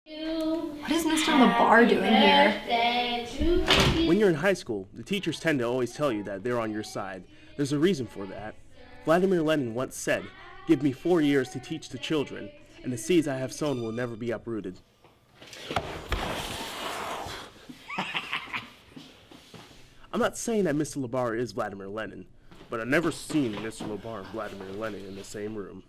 What is Mr. LeBar doing here? When you're in high school, the teachers tend to always tell you that they're on your side. There's a reason for that. Vladimir Lenin once said, "Give me 4 years to teach the children, and the seeds I have sown will never be uprooted." I'm not saying that Mr. LeBar is Vladimir Lenin, but I've never seen Mr. LeBar and Vladimir Lenin in the same room.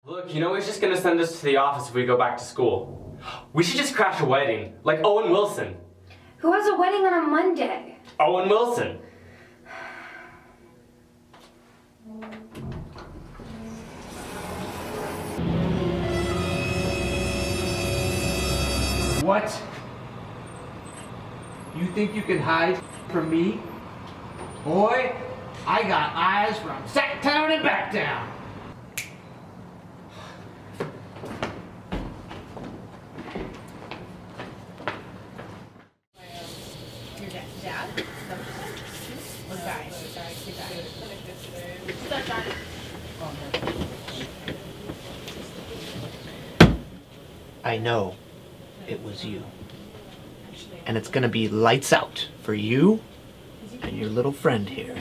Look, you know he's just gonna send us to the office if we go back to school. We should just crash a wedding, like Owen Wilson. Who has a wedding on a Monday? Owen Wilson. What? You think you can hide from me? Boy, I got eyes from Sacktown and Backtown. Your dad? Or guy? I know it was you. And it's gonna be lights out for you and your little friend here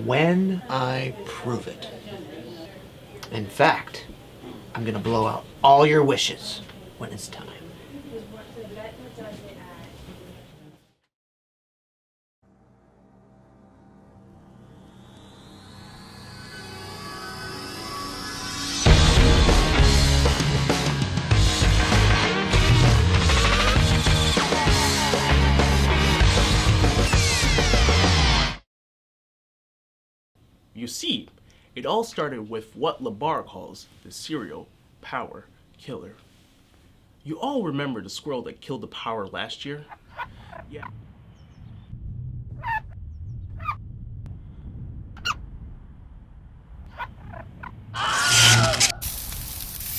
when I prove it. In fact, I'm gonna blow out all your wishes when it's time. You see, it all started with what LeBar calls the serial power killer. You all remember the squirrel that killed the power last year? Yeah.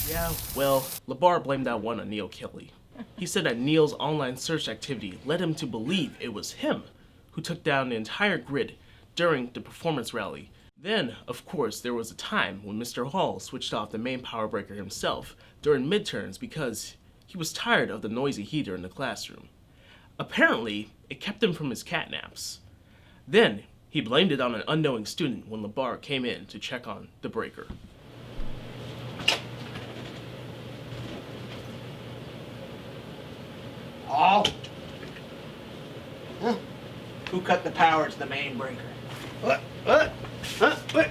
Yeah, well, LeBar blamed that one on Neill Kelly. He said that Neill's online search activity led him to believe it was him who took down the entire grid during the performance rally. Then, of course, there was a time when Mr. Hall switched off the main power breaker himself during midterms because he was tired of the noisy heater in the classroom. Apparently, it kept him from his catnaps. Then, he blamed it on an unknowing student when LeBar came in to check on the breaker. Hall? Huh? Who cut the power to the main breaker? What? What? Huh? What?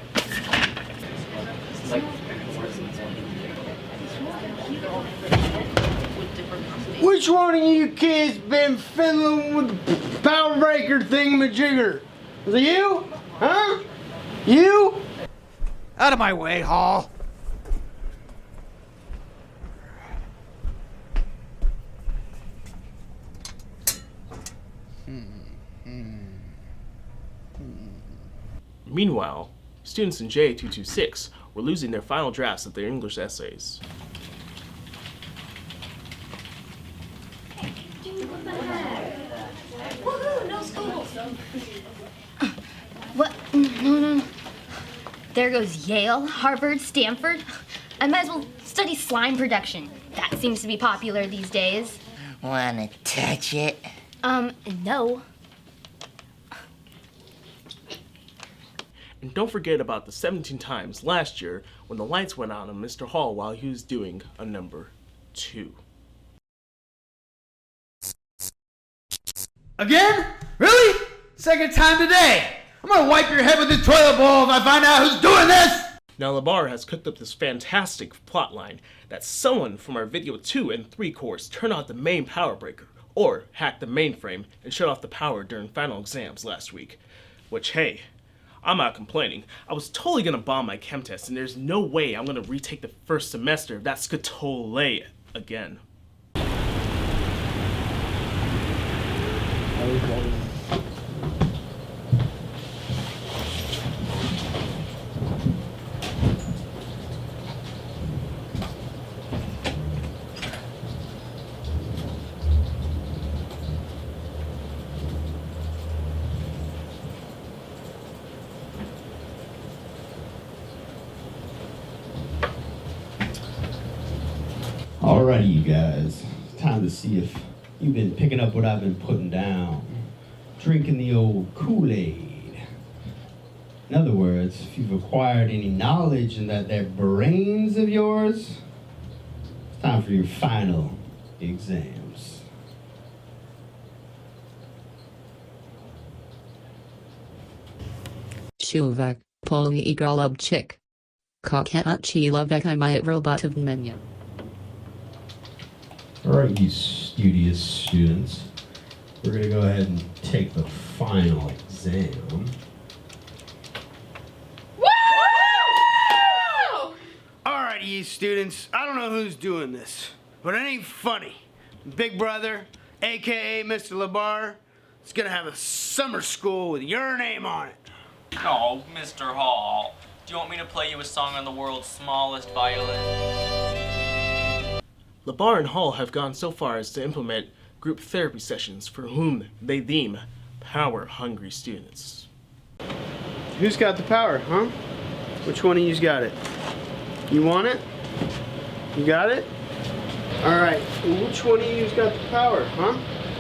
Which one of you kids been fiddling with the power breaker thingamajigger? Was it you? Huh? You? Out of my way, Hall. Meanwhile, students in J226 were losing their final drafts of their English essays. What? No. There goes Yale, Harvard, Stanford. I might as well study slime production. That seems to be popular these days. Wanna touch it? No. And don't forget about the 17 times last year when the lights went out on Mr. Hall while he was doing a number 2. Again? Really? Second time today. I'm gonna wipe your head with this toilet bowl if I find out who's doing this! Now LeBar has cooked up this fantastic plotline that someone from our video 2 and 3 course turned off the main power breaker, or hacked the mainframe and shut off the power during final exams last week. Which, hey, I'm not complaining. I was totally gonna bomb my chem test, and there's no way I'm gonna retake the first semester of that scatole again. Alrighty, you guys. Time to see if you've been picking up what I've been putting down. Drinking the old Kool-Aid. In other words, if you've acquired any knowledge in that there brains of yours, it's time for your final exams. Człowiek, polyglotczyk. Kochaci loveka my robot of menu. Alright, you studious students. We're gonna go ahead and take the final exam. Alright, you students. I don't know who's doing this, but it ain't funny. Big Brother, aka Mr. LeBar, is gonna have a summer school with your name on it. Oh, Mr. Hall. Do you want me to play you a song on the world's smallest violin? LeBar and Hall have gone so far as to implement group therapy sessions for whom they deem power-hungry students. Who's got the power, huh? Which one of you's got it? You want it? You got it? Alright, well, which one of you's got the power, huh?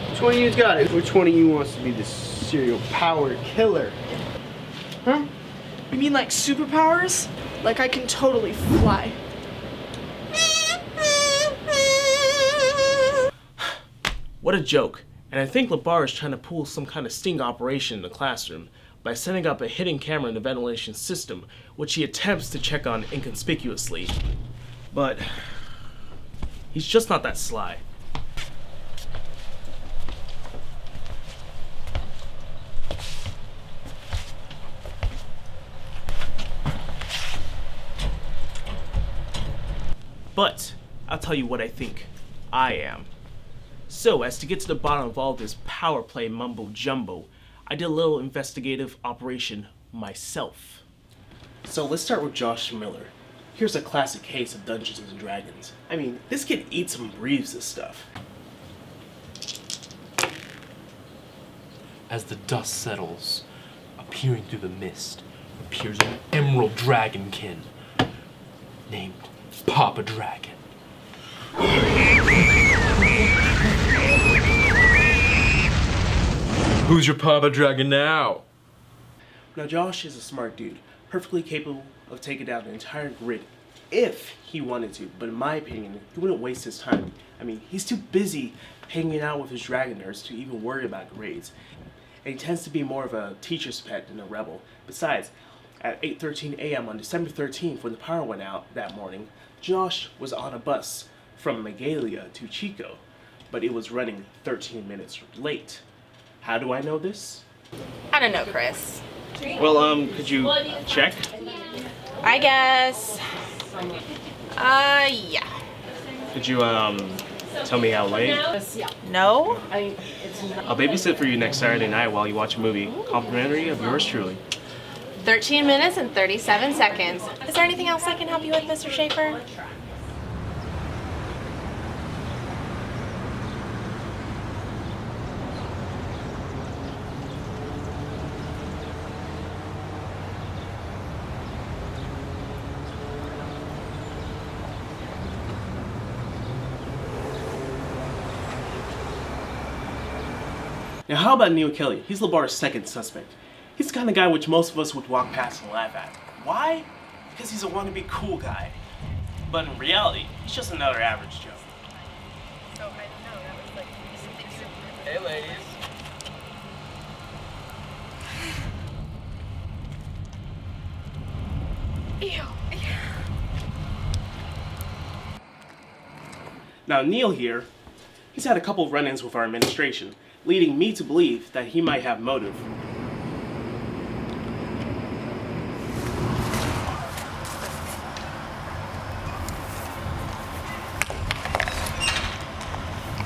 Which one of you's got it? Which one of you wants to be the serial power killer? Huh? You mean like superpowers? Like I can totally fly. What a joke. And I think LeBar is trying to pull some kind of sting operation in the classroom by setting up a hidden camera in the ventilation system, which he attempts to check on inconspicuously. But he's just not that sly. But I'll tell you what I think I am. So, as to get to the bottom of all this power play mumbo jumbo, I did a little investigative operation myself. So let's start with Josh Miller. Here's a classic case of Dungeons and Dragons. I mean, this kid eats and breathes this stuff. As the dust settles, appearing through the mist, appears an emerald dragonkin named Papa Dragon. Who's your Papa Dragon now? Now Josh is a smart dude, perfectly capable of taking down an entire grid if he wanted to, but in my opinion, he wouldn't waste his time. I mean, he's too busy hanging out with his dragon nerds to even worry about grades. And he tends to be more of a teacher's pet than a rebel. Besides, at 8:13 a.m. on December 13th, when the power went out that morning, Josh was on a bus from Magalia to Chico, but it was running 13 minutes late. How do I know this? I don't know, Chris. Well, could you check? I guess. Yeah. Could you, tell me how late? No? I'll babysit for you next Saturday night while you watch a movie. Complimentary of yours truly. 13 minutes and 37 seconds. Is there anything else I can help you with, Mr. Schaeffer? Now how about Neill Kelly? He's LeBar's second suspect. He's the kind of guy which most of us would walk past and laugh at. Why? Because he's a wannabe cool guy. But in reality, he's just another average Joe. Hey, ladies. Now Neill here, he's had a couple of run-ins with our administration, leading me to believe that he might have motive.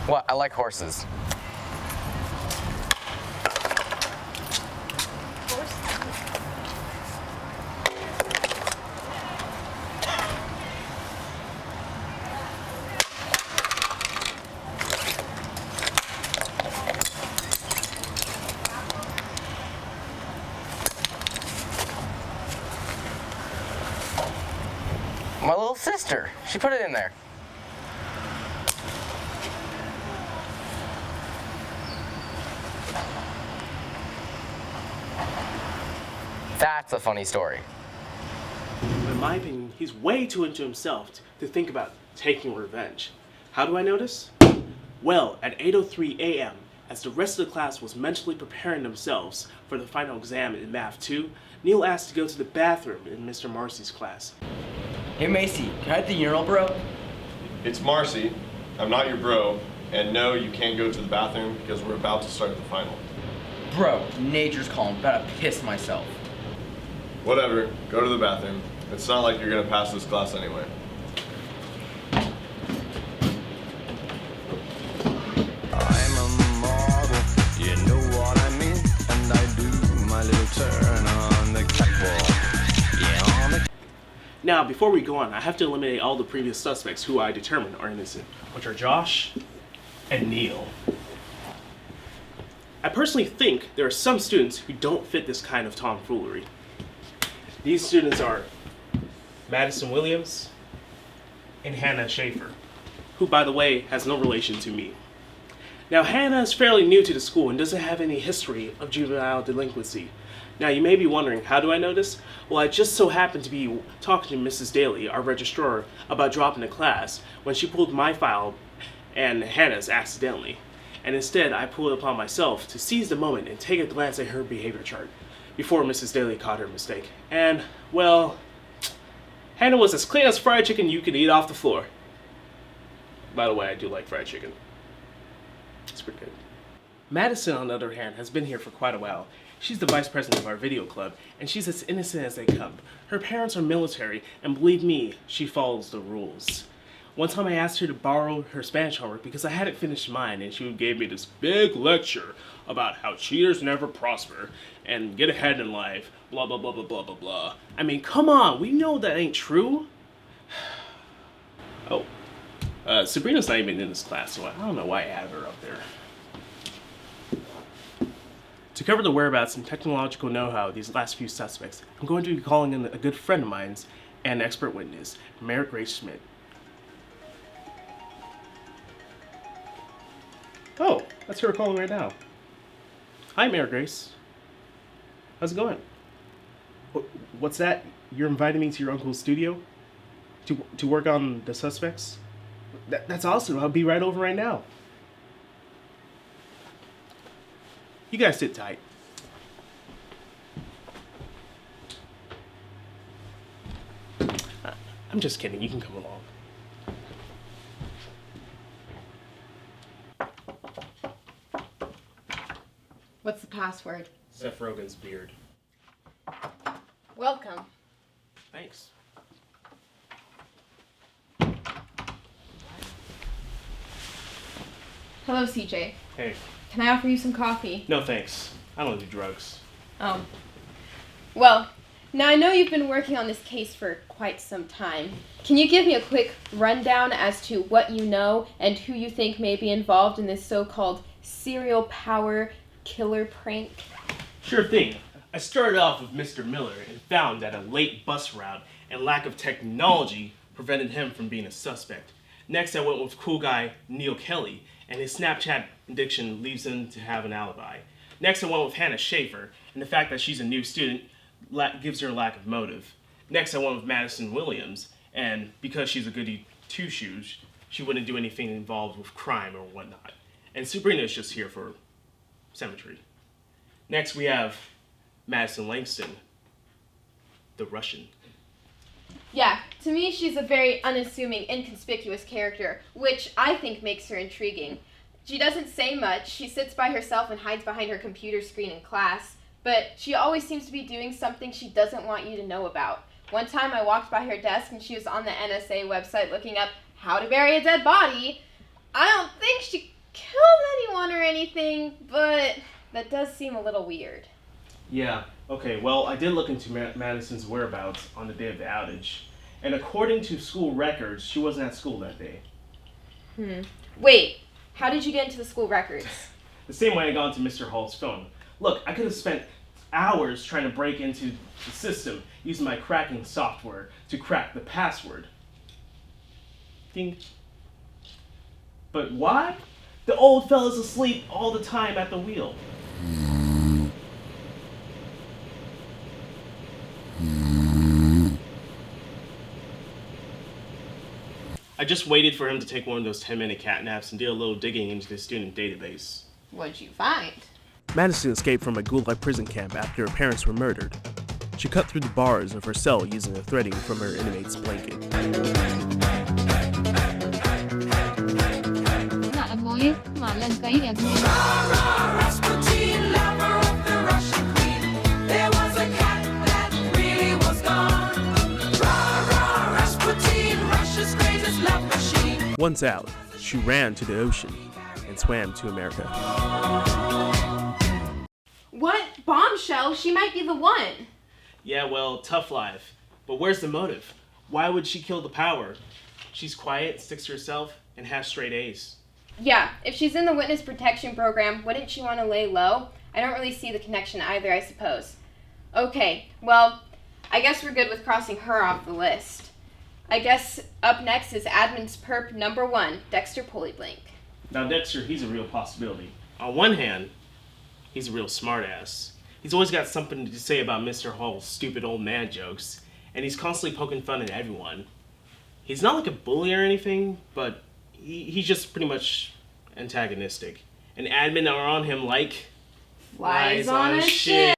What? I like horses. My little sister. She put it in there. That's a funny story. In my opinion, he's way too into himself to think about taking revenge. How do I notice? Well, at 8:03 a.m., as the rest of the class was mentally preparing themselves for the final exam in Math 2, Neill asked to go to the bathroom in Mr. Marcy's class. Hey Macy, can I hit the urinal, bro? It's Marcy. I'm not your bro. And no, you can't go to the bathroom because we're about to start the final. Bro, nature's calling. About to piss myself. Whatever. Go to the bathroom. It's not like you're gonna pass this class anyway. I'm a model, you know what I mean, and I do my little turn on the catwalk. Yeah, on the... Now, before we go on, I have to eliminate all the previous suspects who I determined are innocent, which are Josh and Neill. I personally think there are some students who don't fit this kind of tomfoolery. These students are Madisyn Williams and Hannah Schaeffer, who, by the way, has no relation to me. Now, Hannah is fairly new to the school and doesn't have any history of juvenile delinquency. Now, you may be wondering, how do I know this? Well, I just so happened to be talking to Mrs. Daly, our registrar, about dropping a class when she pulled my file and Hannah's accidentally. And instead, I pulled it upon myself to seize the moment and take a glance at her behavior chart before Mrs. Daly caught her mistake. And, well, Hannah was as clean as fried chicken you could eat off the floor. By the way, I do like fried chicken. It's pretty good. Madisyn, on the other hand, has been here for quite a while. She's the vice president of our video club, and she's as innocent as they come. Her parents are military, and believe me, she follows the rules. One time I asked her to borrow her Spanish homework because I hadn't finished mine, and she gave me this big lecture about how cheaters never prosper and get ahead in life, blah blah blah blah blah blah blah. I mean, come on, we know that ain't true. Oh, Sabrina's not even in this class, so I don't know why I have her up there. To cover the whereabouts and technological know-how of these last few suspects, I'm going to be calling in a good friend of mine's and expert witness, MeritGrace Schmid. Oh, that's her calling right now. Hi, MeritGrace. How's it going? What's that? You're inviting me to your uncle's studio? To work on the suspects? That's awesome. I'll be right over right now. You guys sit tight. I'm just kidding. You can come along. What's the password? Seth Rogen's beard. Welcome. Thanks. Hello, CJ. Hey. Can I offer you some coffee? No thanks. I don't do drugs. Oh. Well, now I know you've been working on this case for quite some time. Can you give me a quick rundown as to what you know and who you think may be involved in this so-called serial power killer prank? Sure thing. I started off with Mr. Miller and found that a late bus route and lack of technology prevented him from being a suspect. Next, I went with cool guy Neill Kelly, and his Snapchat addiction leaves him to have an alibi. Next, I went with Hannah Schaeffer, and the fact that she's a new student gives her a lack of motive. Next, I went with Madisyn Williams, and because she's a goody two-shoes, she wouldn't do anything involved with crime or whatnot. And Sabrina is just here for symmetry. Next, we have Madisyn Langston, the Russian. Yeah, to me she's a very unassuming, inconspicuous character, which I think makes her intriguing. She doesn't say much, she sits by herself and hides behind her computer screen in class, but she always seems to be doing something she doesn't want you to know about. One time I walked by her desk and she was on the NSA website looking up how to bury a dead body. I don't think she killed anyone or anything, but that does seem a little weird. Yeah, okay, well, I did look into Madisyn's whereabouts on the day of the outage, and according to school records, she wasn't at school that day. Wait, how did you get into the school records? The same way I got into Mr. Hall's phone. Look, I could have spent hours trying to break into the system using my cracking software to crack the password. Ding. But why? The old fella's asleep all the time at the wheel. I just waited for him to take one of those 10-minute cat naps and did a little digging into the student database. What'd you find? Madisyn escaped from a Gulag prison camp after her parents were murdered. She cut through the bars of her cell using the threading from her inmate's blanket. Once out, she ran to the ocean and swam to America. What? Bombshell? She might be the one. Yeah, well, tough life. But where's the motive? Why would she kill the power? She's quiet, sticks to herself, and has straight A's. Yeah, if she's in the witness protection program, wouldn't she want to lay low? I don't really see the connection either, I suppose. Okay, well, I guess we're good with crossing her off the list. I guess up next is admin's perp number 1, Dexter Pullybank. Now Dexter, he's a real possibility. On one hand, he's a real smartass. He's always got something to say about Mr. Hall's stupid old man jokes, and he's constantly poking fun at everyone. He's not like a bully or anything, but he's just pretty much antagonistic. And admin are on him like Flies on a ship.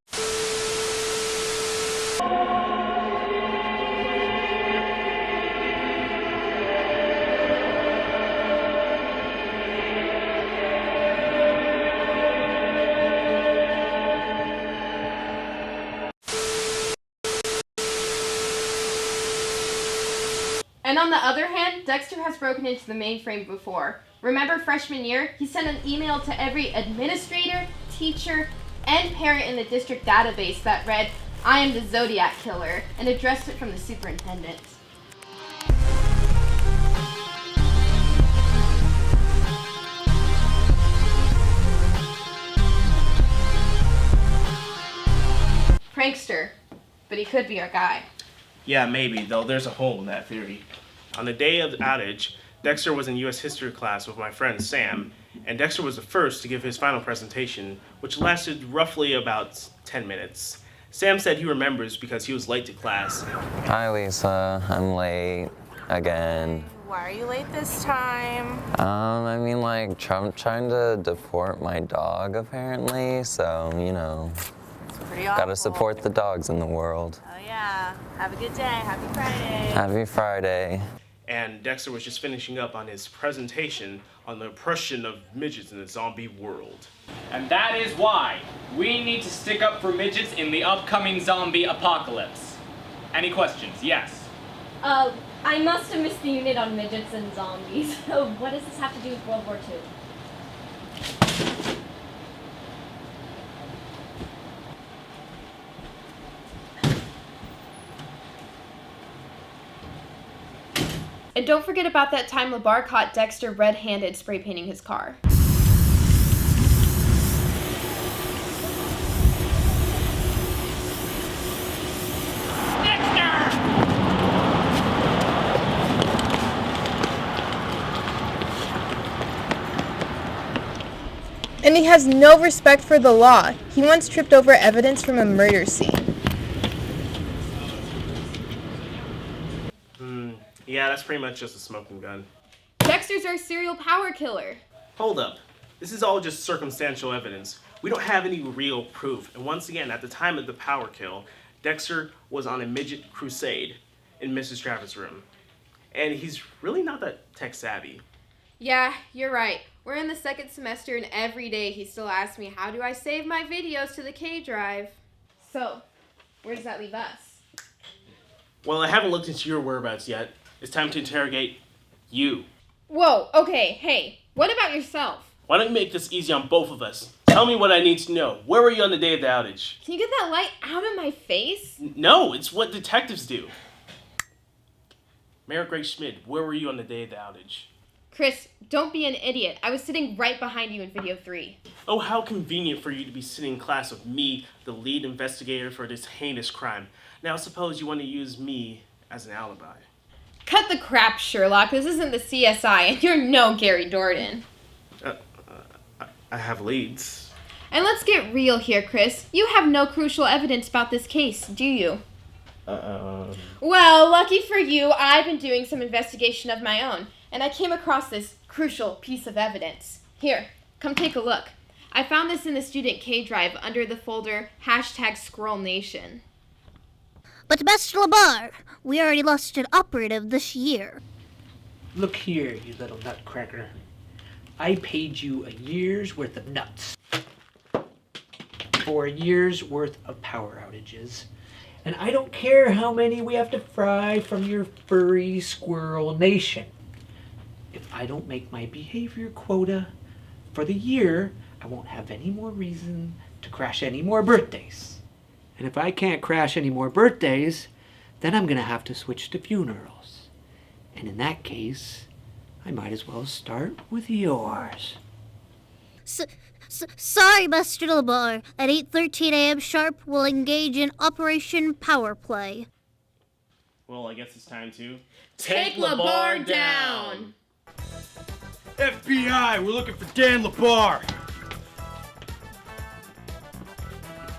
And on the other hand, Dexter has broken into the mainframe before. Remember freshman year? He sent an email to every administrator, teacher, and parent in the district database that read, "I am the Zodiac Killer," and addressed it from the superintendent. Prankster, but he could be our guy. Yeah, maybe, though there's a hole in that theory. On the day of the outage, Dexter was in U.S. history class with my friend Sam, and Dexter was the first to give his final presentation, which lasted roughly about 10 minutes. Sam said he remembers because he was late to class. Hi, Lisa. I'm late again. Why are you late this time? I mean, like, Trump trying to deport my dog, apparently, so, you know, It's pretty awful. gotta support the dogs in the world. Oh yeah. Have a good day. Happy Friday. Happy Friday. And Dexter was just finishing up on his presentation on the oppression of midgets in the zombie world. And that is why we need to stick up for midgets in the upcoming zombie apocalypse. Any questions? Yes. I must have missed the unit on midgets and zombies. What does this have to do with World War II? And don't forget about that time LeBar caught Dexter red-handed spray painting his car. And he has no respect for the law. He once tripped over evidence from a murder scene. Yeah, that's pretty much just a smoking gun. Dexter's our serial power killer. Hold up. This is all just circumstantial evidence. We don't have any real proof. And once again, at the time of the power kill, Dexter was on a midget crusade in Mrs. Travis' room. And he's really not that tech savvy. Yeah, you're right. We're in the second semester and every day he still asks me, how do I save my videos to the K drive? So, where does that leave us? Well, I haven't looked into your whereabouts yet. It's time to interrogate you. Whoa, okay, hey, what about yourself? Why don't you make this easy on both of us? Tell me what I need to know. Where were you on the day of the outage? Can you get that light out of my face? No, it's what detectives do. MeritGrace Schmid, where were you on the day of the outage? Chris, don't be an idiot. I was sitting right behind you in video 3. Oh, how convenient for you to be sitting in class with me, the lead investigator for this heinous crime. Now suppose you want to use me as an alibi. Cut the crap, Sherlock. This isn't the CSI, and you're no Gary Dordan. I have leads. And let's get real here, Chris. You have no crucial evidence about this case, do you? Well, lucky for you, I've been doing some investigation of my own, and I came across this crucial piece of evidence. Here, come take a look. I found this in the student K drive under the folder #SquirrelNation. But Master Lamar, we already lost an operative this year. Look here, you little nutcracker. I paid you a year's worth of nuts for a year's worth of power outages. And I don't care how many we have to fry from your furry squirrel nation. If I don't make my behavior quota for the year, I won't have any more reason to crash any more birthdays. And if I can't crash any more birthdays, then I'm gonna have to switch to funerals. And in that case, I might as well start with yours. Sorry, Master Lamar. At 8:13 a.m. sharp, we'll engage in Operation Power Play. Well, I guess it's time to... Take Labar down! FBI, we're looking for Dan Labar.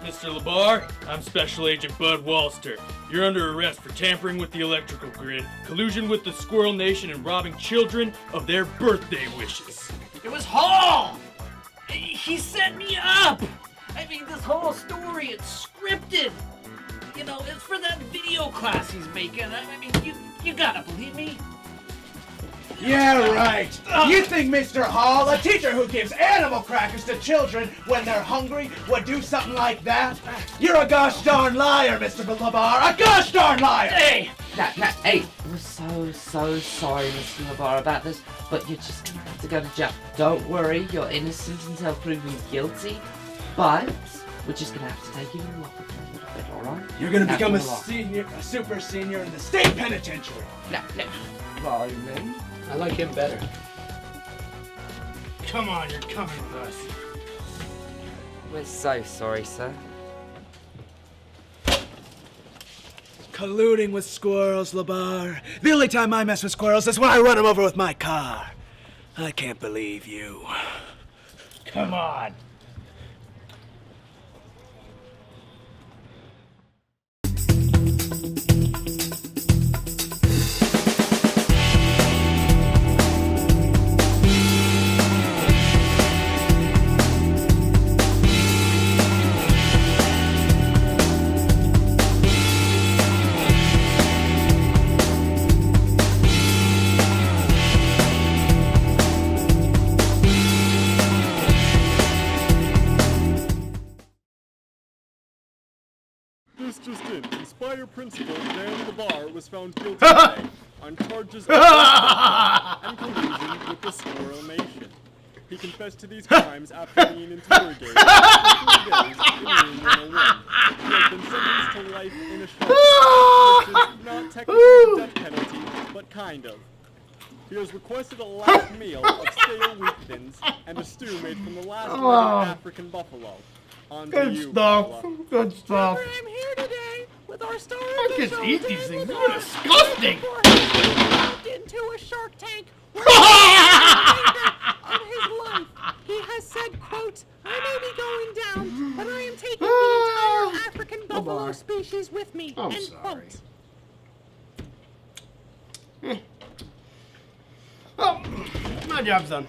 Mr. Labar, I'm Special Agent Bud Walster. You're under arrest for tampering with the electrical grid, collusion with the Squirrel Nation, and robbing children of their birthday wishes. It was Hall! He set me up! I mean, this whole story, it's scripted. You know, it's for that video class he's making. I mean, you gotta believe me. Yeah, right. You think Mr. Hall, a teacher who gives animal crackers to children when they're hungry, would do something like that? You're a gosh darn liar, Mr. Labar. A gosh darn liar! Hey! Hey! We're so sorry, Mr. Labar, about this, but you're just gonna have to go to jail. Don't worry, you're innocent until proven guilty, but we're just gonna have to take you to lock up a little bit, alright? You're gonna become a super senior in the state penitentiary. No. Roman. I like him better. Come on, you're coming with us. We're so sorry, sir. Colluding with squirrels, Labar. The only time I mess with squirrels is when I run them over with my car. I can't believe you. Come on. Inspire Principal Dan Labar was found guilty today on charges of and collusion with the Squirrel Nation. He confessed to these crimes after being interrogated for 3 days in Room 101. He has been sentenced to life in a shelter, which is not technically the death penalty, but kind of. He has requested a last meal of stale wheat thins and a stew made from the last living African buffalo. Good stuff. Good stuff. I'm here today with our star of I the can show, eat Dan these things. Labar. They're disgusting. Jumped into a shark tank where of his life. He has said, quote, I may be going down, but I am taking the entire African buffalo species with me, I'm end sorry. quote. Oh, my job's done.